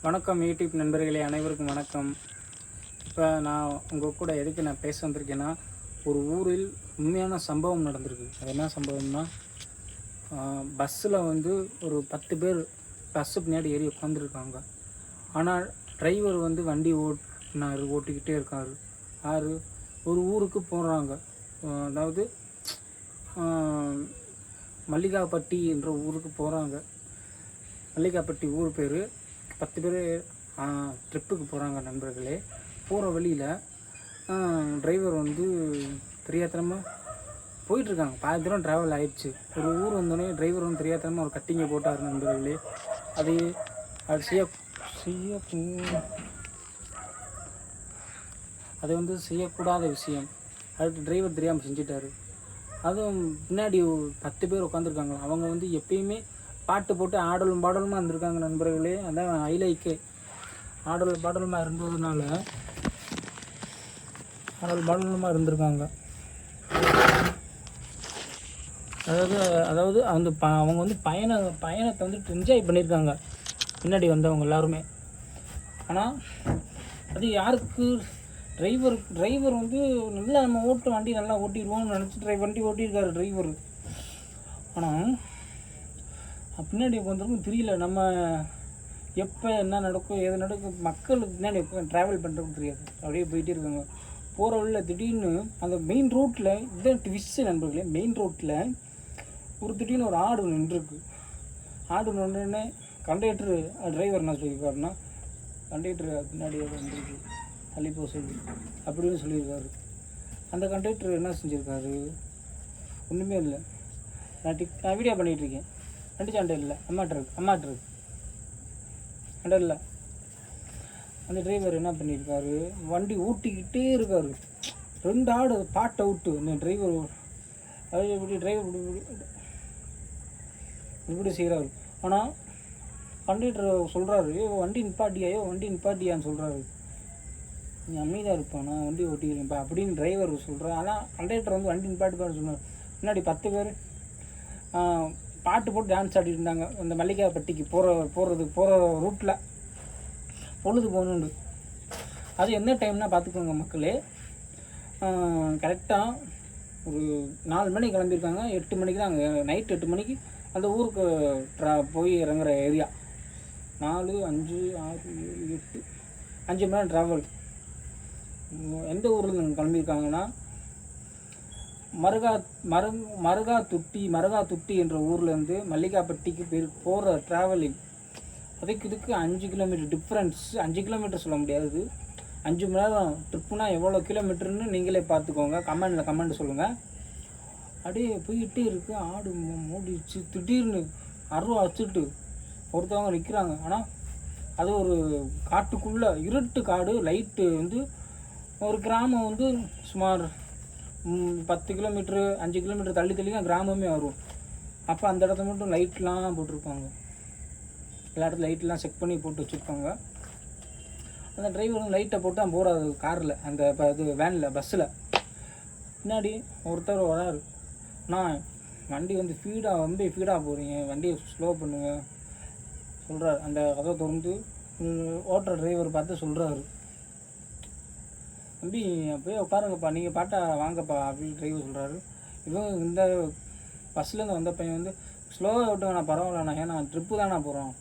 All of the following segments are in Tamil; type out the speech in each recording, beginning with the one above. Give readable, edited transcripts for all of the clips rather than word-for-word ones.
வணக்கம் யூடியூப் நண்பர்களே, அனைவருக்கும் வணக்கம். இப்போ நான் உங்கள் கூட எதுக்கு நான் பேச வந்திருக்கேன்னா, ஒரு ஊரில் உண்மையான சம்பவம் நடந்திருக்கு. அது என்ன சம்பவம்னா, பஸ்ஸில் வந்து ஒரு 10 பேர் பஸ்ஸு பின்னாடி ஏறி உட்காந்துருக்காங்க. ஆனால் டிரைவர் வந்து வண்டி ஓட்டிக்கிட்டே இருக்கார். யார் ஒரு ஊருக்கு போகிறாங்க. அதாவது மல்லிகாப்பட்டி என்ற ஊருக்கு போகிறாங்க. மல்லிகாப்பட்டி ஊர் பேர். 10 பேர் ட்ரிப்புக்கு போகிறாங்க நண்பர்களே. போகிற வழியில் டிரைவர் வந்து தெரியாதனமாக போயிட்டுருக்காங்க. பாதி தூரம் ட்ராவல் ஆகிடுச்சு. ஒரு ஊர் வந்தோடனே டிரைவர் வந்து தெரியாதனமாக ஒரு கட்டிங்கை போட்டார் நண்பர்களே. அது செய்யக்கூடாத விஷயம். அது டிரைவர் தெரியாமல் செஞ்சிட்டாரு. அதுவும் பின்னாடி 10 பேர் உட்காந்துருக்காங்க. அவங்க வந்து எப்பயுமே பாட்டு போட்டு ஆடலும் பாடலுமாக இருந்திருக்காங்க நண்பர்களே. அதான் ஹைலைக்கே. ஆடல் பாடலுமாக இருந்திருக்காங்க. அதாவது அந்த அவங்க வந்து பயணத்தை வந்துட்டு என்ஜாய் பண்ணியிருக்காங்க பின்னாடி வந்தவங்க எல்லாருமே. ஆனால் அது யாருக்கு? டிரைவர் வந்து நல்லா நம்ம வண்டி நல்லா ஓட்டிடுவோம்னு நினச்சி வண்டி ஓட்டியிருக்காரு டிரைவர். ஆனால் பின்னாடி உட்காந்துருக்கும் தெரியல. நம்ம எப்போ என்ன நடக்கும் ஏது நடக்கும் மக்களுக்கு பின்னாடி ட்ராவல் பண்ணுறதுக்கு தெரியாது. அப்படியே போயிட்டே இருக்காங்க. போகிற வழியில் திடீர்னு அந்த மெயின் ரோட்டில் இதுதான் ட்விஸ்ட் நண்பர்களே. மெயின் ரோட்டில் திடீர்னு ஒரு ஆடு நின்றுருக்கு. ஆடு நின்றுன்னு கண்டக்டரு டிரைவர் என்ன சொல்லியிருக்காருன்னா, கண்டக்டரு பின்னாடி வந்துருக்கு தள்ளி போக சொல்லி அப்படின்னு சொல்லியிருக்காரு. அந்த கண்டக்டர் என்ன செஞ்சுருக்காரு? ஒன்றுமே இல்லை. நான் வீடியோ பண்ணிகிட்ருக்கேன். வண்டி சாண்டை இல்லை, அம்மாட்டு இருக்கு சண்டை இல்லை. அந்த டிரைவர் என்ன பண்ணியிருக்காரு? வண்டி ஊட்டிக்கிட்டே இருக்காரு. 2 ஆடு பாட்டை விட்டு இந்த டிரைவர் இப்படி செய்கிறாரு. ஆனால் கண்டக்டர் சொல்கிறாரு, வண்டி நிப்பாட்டியான்னு சொல்கிறாரு. நீ அமைதியாக இருப்பான், நான் வண்டி ஓட்டிக்கிறேன்ப்பா அப்படின்னு டிரைவர் சொல்கிறார். ஆனால் கண்டக்டர் வந்து வண்டி நிப்பாட்டிப்பான்னு சொன்னார். முன்னாடி 10 பேர் பாட்டு போட்டு டான்ஸ் ஆடிட்டு இருந்தாங்க. அந்த மல்லிகாப்பட்டிக்கு போகிற ரூட்டில் பொழுது போகணுண்டு. அது என்ன டைம்னா பார்த்துக்கோங்க மக்களே. கரெக்டாக ஒரு 4 மணிக்கு கிளம்பியிருக்காங்க. 8 மணிக்கு தான் அங்கே நைட் 8 மணிக்கு அந்த ஊருக்கு போய் இறங்குற ஏரியா. 4, 5, 6, 7, 8 5 மணி நேரம் ட்ராவல். எந்த ஊரில் கிளம்பியிருக்காங்கன்னா, மருகாத்துட்டி என்ற ஊர்லேருந்து மல்லிகாப்பட்டிக்கு போகிற ட்ராவலிங். இதுக்கு 5 கிலோமீட்டர் டிஃப்ரென்ஸ். 5 கிலோமீட்டர் சொல்ல முடியாது, 5 மணி நேரம் ட்ரிப்புனா எவ்வளோ கிலோமீட்டருன்னு நீங்களே பார்த்துக்கோங்க. கமெண்ட் சொல்லுங்கள். அப்படியே போயிட்டே இருக்குது. ஆடு மூடிச்சு. திடீர்னு அருவா வச்சுட்டு ஒருத்தவங்க நிற்கிறாங்க. ஆனால் அது ஒரு காட்டுக்குள்ளே, இருட்டு காடு. லைட்டு வந்து ஒரு கிராமம் வந்து சுமார் 10 கிலோமீட்ரு 5 கிலோமீட்டர் தள்ளி தான் கிராமமே வரும். அப்போ அந்த இடத்த மட்டும் லைட்லாம் போட்டிருப்பாங்க. எல்லா இடத்துல லைட்லாம் செக் பண்ணி போட்டு வச்சுருப்பாங்க. அந்த டிரைவரும் லைட்டை போட்டு தான் போகிறாரு காரில், அந்த வேனில் பஸ்ஸில். பின்னாடி ஒருத்தர் வராரு. நான் வண்டி வந்து ஃபீடாக போகிறீங்க, வண்டியை ஸ்லோ பண்ணுங்க சொல்கிறார். அந்த கதை திறந்து ஓட்டுற டிரைவர் பார்த்து சொல்கிறாரு, தம்பி போய் உட்காருங்கப்பா, நீங்கள் பாட்டா வாங்கப்பா அப்படின்னு டிரைவர் சொல்கிறாரு. இவங்க இந்த பஸ்லேருந்து வந்த பையன் வந்து ஸ்லோவாக விட்டு நான் பரவாயில்லண்ணா, ஏன்னா ட்ரிப்பு தானே போகிறோம்,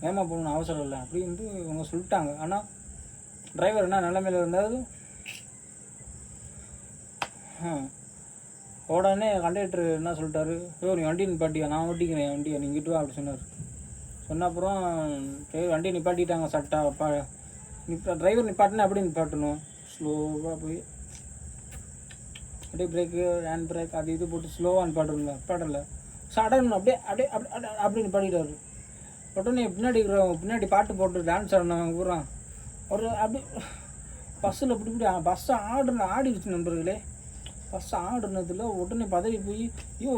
ஏமா போகணுன்னு அவசரம் இல்லை அப்படி வந்து இவங்க சொல்லிட்டாங்க. ஆனால் டிரைவர் என்ன நிலைமையில் இருந்தாலும் உடனே கண்டக்டர் என்ன சொல்லிட்டாரு, நீ வண்டி நிப்பாட்டியா, நான் ஓட்டிக்கிறேன் வண்டியை, நீ இங்கிட்டு வா அப்படி சொன்னார். சொன்ன அப்புறம் வண்டியை நிப்பாட்டிட்டாங்க. டிரைவர் நிப்பாட்டினா எப்படி நிப்பாட்டணும்? ஸ்லோவாக போய் அப்படியே பிரேக்கு ஹேண்ட் பிரேக் அது இது போட்டு ஸ்லோவாக நிப்பாட்டல சடன் அப்படி நிப்பாட்டிட்டாரு. உடனே பின்னாடி பாட்டு போட்டு டான்ஸ் ஆடினவங்க கூறான் ஒரு அப்படி பஸ்ஸில் இப்படி பஸ்ஸை ஆடிடுச்சு நண்பர்களே. பஸ் ஆடுனதில் உடனே பதவி போய்,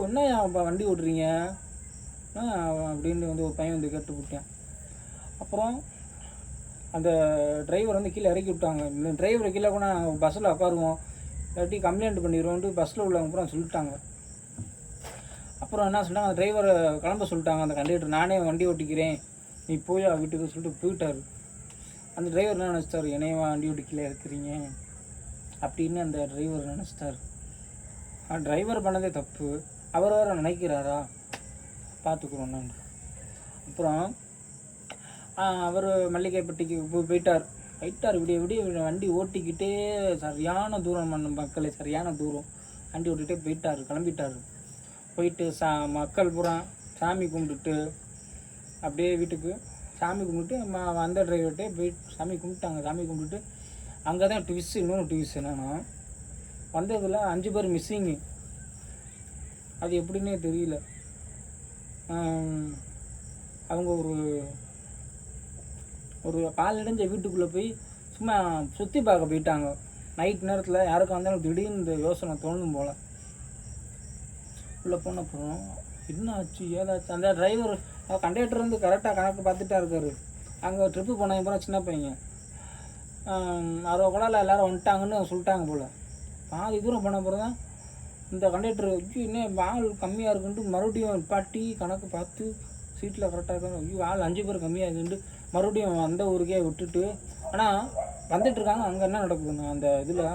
என்ன வண்டி ஓட்டுறீங்க அப்படின்னு வந்து ஒரு பையன் வந்து கேட்டு விட்டேன். அப்புறம் அந்த டிரைவர் வந்து கீழே இறக்கி விட்டாங்க. இந்த டிரைவரை கீழே கூட பஸ்ஸில் உட்காருவோம், இல்லாட்டி கம்ப்ளைண்ட் பண்ணிடுவோன்ட்டு பஸ்ஸில் உள்ளவங்க அப்புறம் சொல்லிட்டாங்க. அப்புறம் என்ன சொன்னாங்க, அந்த டிரைவரை கிளம்ப சொல்லிட்டாங்க. அந்த கண்டக்டர் நானே வண்டி ஓட்டிக்கிறேன் நீ போயா வீட்டுக்கு சொல்லிட்டு போயிட்டார். அந்த டிரைவர் என்ன நினச்சிட்டார், என்னையவா வண்டி ஓட்டிக்கல இருக்கிறீங்க அப்படின்னு அந்த டிரைவர் நினச்சிட்டார். டிரைவர் பண்ணதே தப்பு, அவர் வேறு நினைக்கிறாரா, பார்த்துக்குறோம் நான். அப்புறம் அவர் மல்லிகைப்பட்டிக்கு போயிட்டார். விடிய வண்டி ஓட்டிக்கிட்டே சரியான தூரம் மக்களே, சரியான தூரம் வண்டி ஓட்டிகிட்டே கிளம்பிட்டார். போயிட்டு மக்கள் பூரா சாமி கும்பிட்டுட்டு அப்படியே வீட்டுக்கு சாமி கும்பிட்டு அந்த டிரைவர்கிட்டே போய் சாமி கும்பிட்டாங்க. சாமி கும்பிட்டுட்டு அங்கே தான் இன்னொன்று ட்விஸ் என்னென்னா, வந்ததில் 5 பேர் மிஸ்ஸிங்கு. அது எப்படின்னே தெரியல. அவங்க ஒரு காலடைஞ்ச வீட்டுக்குள்ளே போய் சும்மா சுற்றி பார்க்க போயிட்டாங்க. நைட் நேரத்தில் யாருக்கும் வந்தாலும் திடீர்னு இந்த யோசனை தோணும் போல். உள்ளே போனப்புறம் என்ன ஆச்சு ஏதாச்சு, அந்த டிரைவர் கண்டக்டர் வந்து கரெக்டாக கணக்கு பார்த்துட்டா இருக்கார். அங்கே ட்ரிப்பு போனாங்க போனால் சின்ன பையன் 60 குழாயில் எல்லோரும் வந்துட்டாங்கன்னு சொல்லிட்டாங்க போல். பாதி தூரம் போன அப்புறம் தான் இந்த கண்டக்டர் இன்னும் ஆள் கம்மியாக இருக்குன்ட்டு மறுபடியும் பாட்டி கணக்கு பார்த்து சீட்டில் கரெக்டாக இருக்காங்க. ஆள் 5 பேர் கம்மியாக இருக்குன்ட்டு மறுபடியும் அந்த ஊருக்கே விட்டுட்டு, ஆனால் வந்துட்டுருக்காங்க. அங்கே என்ன நடக்குதுங்க, அந்த இதில்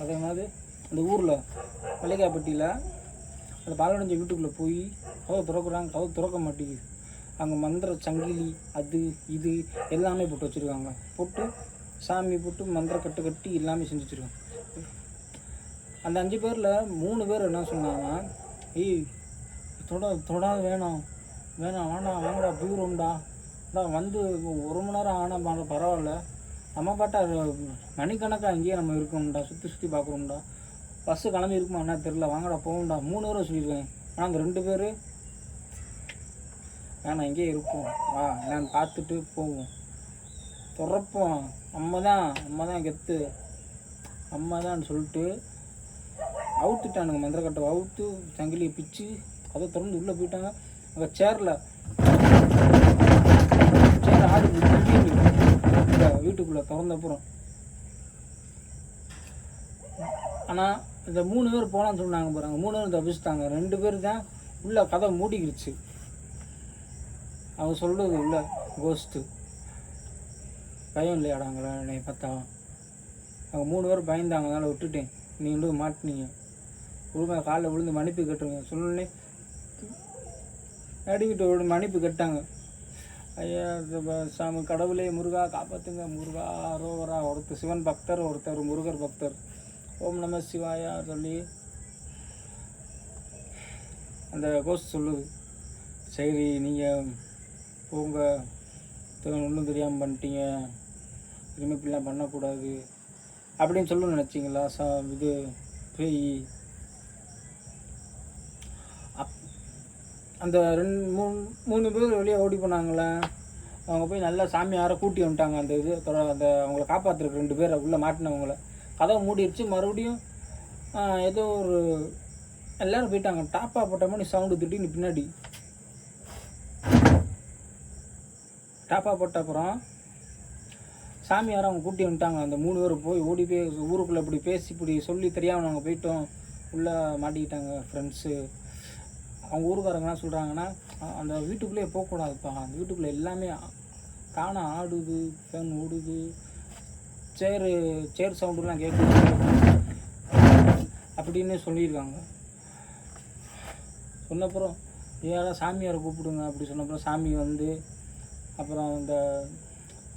அதே மாதிரி அந்த ஊரில் மல்லிகாப்பட்டியில் அந்த பாலடைஞ்ச வீட்டுக்குள்ளே போய் கதவை திறக்கிறாங்க. கதவை திறக்க மாட்டேங்குது. அங்கே மந்திர சங்கிலி அது இது எல்லாமே போட்டு வச்சுருக்காங்க. போட்டு சாமி போட்டு மந்திர கட்டி எல்லாமே செஞ்சு வச்சுருக்காங்க. அந்த 5 பேரில் 3 பேர் என்ன சொன்னாங்க, தொடாத வேணாம் வாங்கடா போயிடும்டா வந்து 1 மணி நேரம் ஆனால் பரவாயில்ல, நம்ம பாட்டா மணிக்கணக்காக அங்கேயே நம்ம இருக்கோம்டா, சுற்றி பார்க்குறோம்டா, பஸ்ஸு கிளம்பி இருக்குமா என்ன தெரில, வாங்கடா போகும்டா 3 பேரை சொல்லியிருக்கேன். ஆனால் அந்த 2 பேர் வேணாம் இங்கேயே இருப்போம், வா நான் பார்த்துட்டு போவோம், துறப்போம், அம்மா தான் கெத்து, அம்மா தான் சொல்லிட்டு அவுத்துட்டானுங்க. மந்திரக்கட்டை அவுத்து சங்கிலியை பிச்சு அதை திறந்து உள்ளே போயிட்டாங்க. அங்கே சேர் ஆடு வீட்டுக்குள்ளே திறந்தப்புறம். ஆனால் இந்த 3 பேர் போகலான்னு சொன்னாங்க பாருங்க, 3 பேர் தப்பிச்சுட்டாங்க. 2 பேர் தான் உள்ள கதை மூடிக்கிடுச்சு. அவங்க சொல்கிறது உள்ள கோஸ்ட்டு பயம் இல்லையாடாங்களா என்னை பார்த்தா. அவங்க 3 பேர் பயந்தாங்க, அதனால் விட்டுட்டேன். நீங்கள் மாட்டினீங்க, ஒழுங்காக காலைல விழுந்து மன்னிப்பு கட்டுருங்க சொன்னே அடிக்கிட்டு மன்னிப்பு கட்டாங்க. ஐயா சாமி கடவுளே முருகா காப்பாற்றுங்க, முருகா ரோவரா. ஒருத்தர் சிவன் பக்தர், ஒருத்தர் முருகர் பக்தர். ஓம் நம சிவாயா சொல்லி அந்த கோஸ்ட் சொல்லுது, சரி நீங்கள் போங்க, ஒன்றும் தெரியாமல் பண்ணிட்டீங்க, இனிமேல் இப்படிலாம் பண்ணக்கூடாது அப்படின்னு சொல்லணும்னு நினச்சிங்களா இது பேய். அந்த 3 பேர் வெளியே ஓடி போனாங்களே, அவங்க போய் நல்லா சாமியாரை கூட்டி வந்துட்டாங்க. அந்த அந்த அவங்கள காப்பாற்றுறதுக்கு 2 பேரை உள்ளே மாட்டினவங்கள கதவை மூடிடுச்சு. மறுபடியும் ஏதோ ஒரு எல்லோரும் போயிட்டாங்க. டாப்பா போட்ட மாதிரி சவுண்டு திடீர்னு பின்னாடி. டாப்பா போட்ட அப்புறம் சாமியாரை அவங்க கூட்டி வந்துட்டாங்க. அந்த 3 பேர் போய் ஓடி போய் ஊருக்குள்ளே இப்படி பேசி இப்படி சொல்லி தெரியாமல் நாங்கள் போயிட்டோம், உள்ளே மாட்டிக்கிட்டாங்க ஃப்ரெண்ட்ஸு. அவங்க ஊருக்காரங்கலாம் சொல்கிறாங்கன்னா, அந்த வீட்டுக்குள்ளேயே போகக்கூடாதுப்பா, அந்த வீட்டுக்குள்ளே எல்லாமே காண ஆடுது, ஃபேன் ஓடுது, சேர் சவுண்டுலாம் கேட்குது அப்படின்னு சொல்லியிருக்காங்க. சொன்னப்புறம் ஏடா சாமியாரை கூப்பிடுங்க அப்படி சொன்னப்புறம் சாமி வந்து அப்புறம் அந்த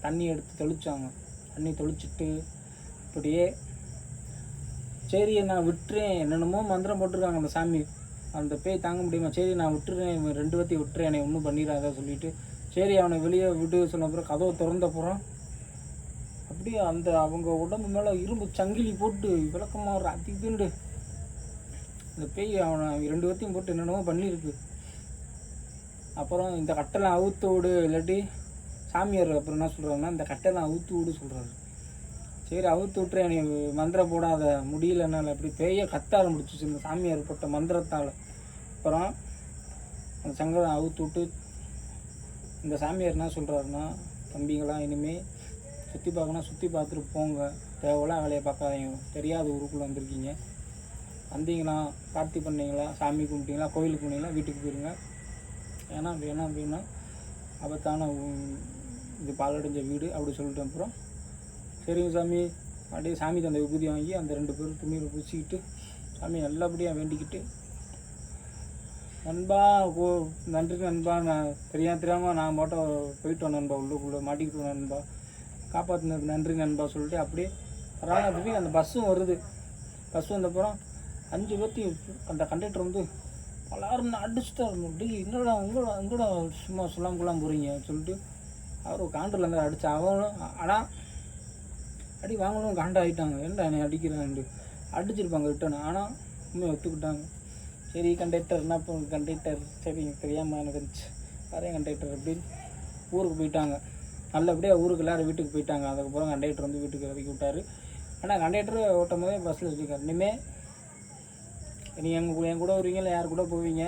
தண்ணி எடுத்து தெளித்தாங்க. தண்ணி தெளிச்சிட்டு இப்படியே சரி நான் விட்டுறேன், என்னென்னமோ மந்திரம் போட்டிருக்காங்க அந்த சாமி. அந்த பேய் தாங்க முடியுமா, சரி நான் விட்டுறேன், 2 பேர்த்தையும் விட்டுறேன், என்னை ஒன்றும் பண்ணிடாத சொல்லிவிட்டு சரி அவனை வெளியே விட்டு சொன்னப்புறம் கதவை திறந்தப்புறம் அப்படியே அந்த அவங்க உடம்பு மேலே இரும்பு சங்கிலி போட்டு விளக்கமாக அதிகண்டு அந்த பேய் அவனை 2 பேர்த்தையும் போட்டு என்னென்னமோ பண்ணியிருக்கு. அப்புறம் இந்த கட்டெல்லாம் அவுத்து விடு, இல்லாட்டி சாமியார் அப்புறம் என்ன சொல்கிறாங்கன்னா இந்த கட்டெல்லாம் அவுத்து விடு சொல்கிறாரு. சரி அவுத்து விட்டுறேன், நீ மந்திரம் போடாத, முடியலனால அப்படி பேய கத்த ஆரம்பிச்சிச்சு இந்த சாமியார் போட்ட மந்திரத்தால். அப்புறம் அந்த சங்கடம் அவுத்து விட்டு இந்த சாமியார் என்ன சொல்கிறாருன்னா, தம்பிங்களாம் இனிமேல் சுற்றி பார்க்கணும், சுற்றி பார்த்துட்டு போங்க, தேவையில்லாம் வேலையை பார்க்காதீங்க, தெரியாத ஊருக்குள்ளே வந்திருக்கீங்க, வந்தீங்களா பார்த்தி பண்ணீங்களா, சாமி கும்பிட்டீங்களா, கோயிலுக்கு போனீங்களா, வீட்டுக்கு போயிருங்க. ஏன்னா வேணாம் அப்படின்னா ஆபத்தான இது பாலடைஞ்ச வீடு அப்படி சொல்லிட்டு அப்புறம் சரிங்க சாமி அப்படியே சாமி தந்த விபூதி வாங்கி அந்த 2 பேரும் துணியில் பூசிக்கிட்டு சாமி நல்லபடியாக வேண்டிக்கிட்டு நண்பா நன்றி நண்பா, நான் தெரியாமல் நான் மட்டும் போயிட்டோம் நண்பா, உள்ளுக்குள்ளே மாட்டிக்கிட்டோம் நண்பா, காப்பாற்றினதுக்கு நன்றி நண்பா சொல்லிட்டு அப்படியே ராணத்துக்கு அந்த பஸ்ஸும் வருது. பஸ் வந்தப்புறம் 5 பேர்த்தையும் அந்த கண்டக்டர் வந்து பலாருன்னு அடிச்சுட்டு அப்படி உங்களோட சும்மா சொல்லாம போகிறீங்க சொல்லிட்டு அவர் காண்டில் இருந்தால் அடிச்சு அவங்களும் ஆனால் அடி வாங்கணும் காண்டா ஆகிட்டாங்க. ஏன்டா என்னை அடிக்கிறான்ட்டு அடிச்சிருப்பாங்க ரிட்டர்ன். ஆனால் உண்மையை ஒத்துக்கிட்டாங்க. சரி கண்டக்டர் என்ன இப்போ கண்டக்டர் சரி தெரியாமல் எனக்கு இருந்துச்சு அதே கண்டக்டர் அப்படின்னு ஊருக்கு போயிட்டாங்க. நல்லபடியாக ஊருக்கு எல்லோரும் வீட்டுக்கு போயிட்டாங்க. அதுக்கப்புறம் கண்டக்டர் வந்து வீட்டுக்கு இறக்கி விட்டார். ஆனால் கண்டக்டர் ஓட்டும் போதே பஸ்ஸில் சொல்லியிருக்காரு, இனிமேல் நீங்கள் என் கூட வருவீங்களா யார் கூட போவீங்க,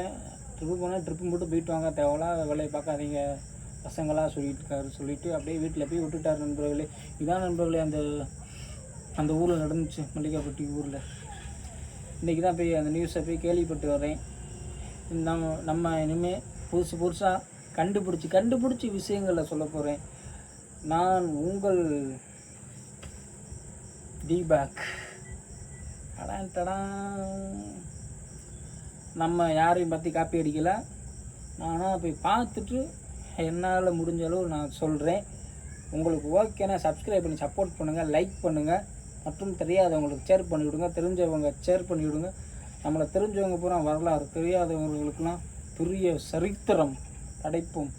ட்ரிப்பு போனால் ட்ரிப்பு மட்டும் போயிட்டு வாங்க, தேவையில்லாத வேலையை பார்க்காதீங்க பசங்களாக சொல்லிட்டு அப்படியே வீட்டில் போய் விட்டுட்டார். நண்பர்களே இதான் நண்பர்களே அந்த ஊரில் நடந்துச்சு, மல்லிகாப்பட்டி ஊரில். இன்றைக்கி தான் போய் அந்த நியூஸை போய் கேள்விப்பட்டு வரேன். நம்ம இனிமேல் புதுசாக கண்டுபிடிச்சி விஷயங்களை சொல்ல போகிறேன். நான் உங்கள் தீபக். நம்ம யாரையும் பற்றி காப்பி அடிக்கலை. நானாக போய் பார்த்துட்டு என்னால் முடிஞ்ச அளவு நான் சொல்கிறேன். உங்களுக்கு ஓகேனா சப்ஸ்கிரைப் பண்ணி சப்போர்ட் பண்ணுங்கள், லைக் பண்ணுங்கள், மற்றும் தெரியாதவங்களுக்கு ஷேர் பண்ணிவிடுங்க, தெரிஞ்சவங்க ஷேர் பண்ணிவிடுங்க. நம்மளை தெரிஞ்சவங்க பூரா வரலாறு, தெரியாதவங்களுக்கெல்லாம் பெரிய சரித்திரம் படைப்போம்.